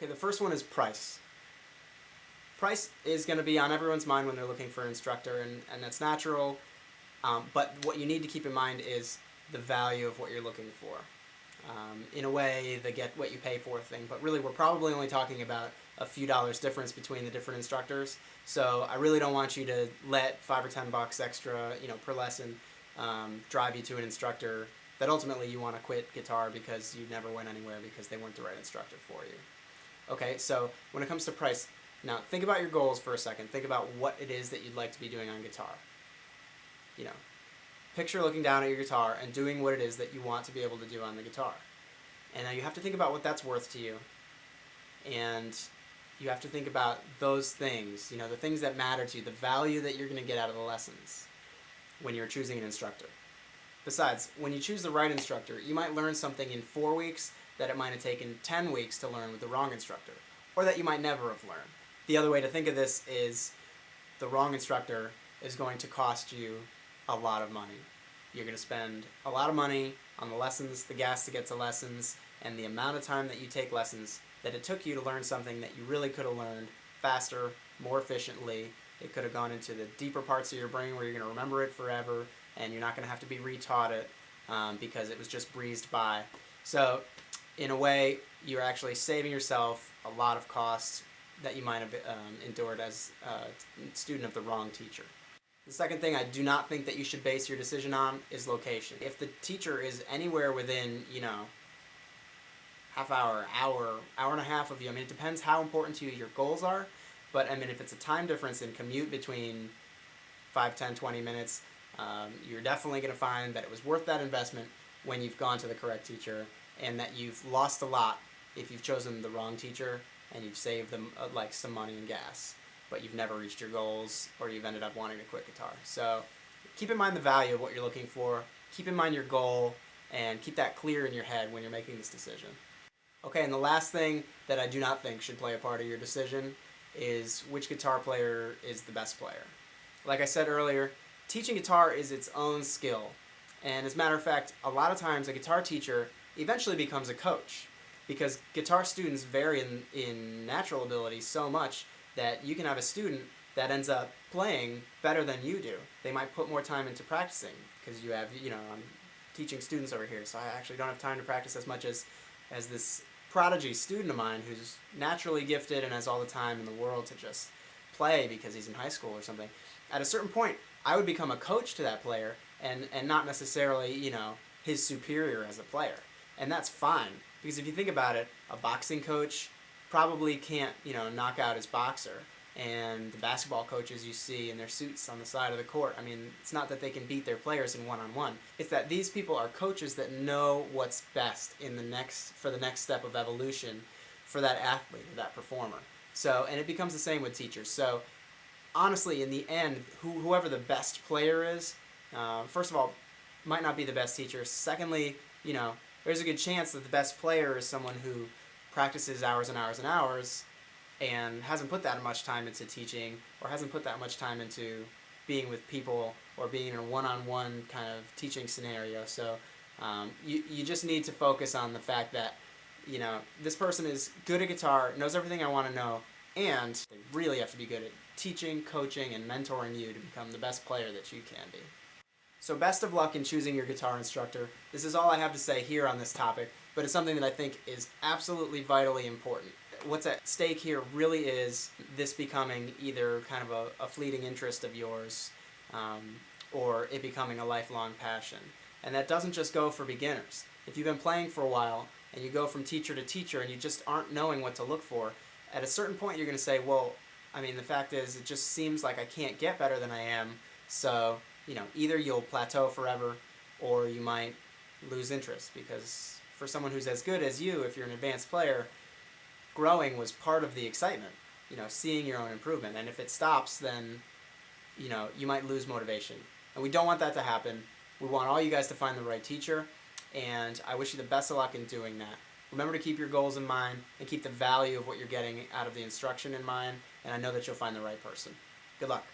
Okay, the first one is price. Price is going to be on everyone's mind when they're looking for an instructor, and that's natural. But what you need to keep in mind is the value of what you're looking for. In a way, the get what you pay for thing, but really we're probably only talking about a few dollars difference between the different instructors. So I really don't want you to let $5 or $10 extra, per lesson, drive you to an instructor that ultimately you want to quit guitar because you never went anywhere because they weren't the right instructor for you. Okay, so when it comes to price, now think about your goals for a second. Think about what it is that you'd like to be doing on guitar. Picture looking down at your guitar and doing what it is that you want to be able to do on the guitar. And now you have to think about what that's worth to you. And you have to think about those things, the things that matter to you, the value that you're going to get out of the lessons when you're choosing an instructor. Besides, when you choose the right instructor, you might learn something in 4 weeks that it might have taken 10 weeks to learn with the wrong instructor, or that you might never have learned. The other way to think of this is the wrong instructor is going to cost you a lot of money. You're going to spend a lot of money on the lessons, the gas to get to lessons, and the amount of time that you take lessons that it took you to learn something that you really could have learned faster, more efficiently. It could have gone into the deeper parts of your brain where you're going to remember it forever, and you're not going to have to be retaught it because it was just breezed by. So in a way, you're actually saving yourself a lot of costs that you might have endured as a student of the wrong teacher. The second thing I do not think that you should base your decision on is location. If the teacher is anywhere within, half hour, hour and a half of you, it depends how important to you your goals are, but if it's a time difference in commute between 5, 10, 20 minutes, you're definitely going to find that it was worth that investment when you've gone to the correct teacher, and that you've lost a lot if you've chosen the wrong teacher and you've saved them some money and gas, but you've never reached your goals, or you've ended up wanting to quit guitar. So keep in mind the value of what you're looking for, keep in mind your goal, and keep that clear in your head when you're making this decision. Okay, and the last thing that I do not think should play a part of your decision is which guitar player is the best player. Like I said earlier, teaching guitar is its own skill, and as a matter of fact, a lot of times a guitar teacher eventually becomes a coach, because guitar students vary in natural ability so much that you can have a student that ends up playing better than you do. They might put more time into practicing because you have, I'm teaching students over here, so I actually don't have time to practice as much as this prodigy student of mine who's naturally gifted and has all the time in the world to just play because he's in high school or something. At a certain point, I would become a coach to that player and not necessarily, his superior as a player. And that's fine, because if you think about it, a boxing coach probably can't, knock out his boxer. And the basketball coaches you see in their suits on the side of the court, it's not that they can beat their players in one-on-one. It's that these people are coaches that know what's best for the next step of evolution for that athlete or that performer. So, and it becomes the same with teachers. So, honestly, in the end, whoever the best player is, first of all, might not be the best teacher. Secondly, there's a good chance that the best player is someone who practices hours and hours and hours and hasn't put that much time into teaching, or hasn't put that much time into being with people or being in a one-on-one kind of teaching scenario. So you just need to focus on the fact that this person is good at guitar, knows everything I want to know, and they really have to be good at teaching, coaching, and mentoring you to become the best player that you can be. So best of luck in choosing your guitar instructor. This is all I have to say here on this topic, but it's something that I think is absolutely vitally important. What's at stake here really is this becoming either kind of a fleeting interest of yours, or it becoming a lifelong passion. And that doesn't just go for beginners. If you've been playing for a while and you go from teacher to teacher and you just aren't knowing what to look for, at a certain point you're going to say, well, the fact is it just seems like I can't get better than I am, so either you'll plateau forever or you might lose interest, because for someone who's as good as you, if you're an advanced player, growing was part of the excitement, seeing your own improvement. And if it stops, then, you might lose motivation. And we don't want that to happen. We want all you guys to find the right teacher, and I wish you the best of luck in doing that. Remember to keep your goals in mind and keep the value of what you're getting out of the instruction in mind, and I know that you'll find the right person. Good luck.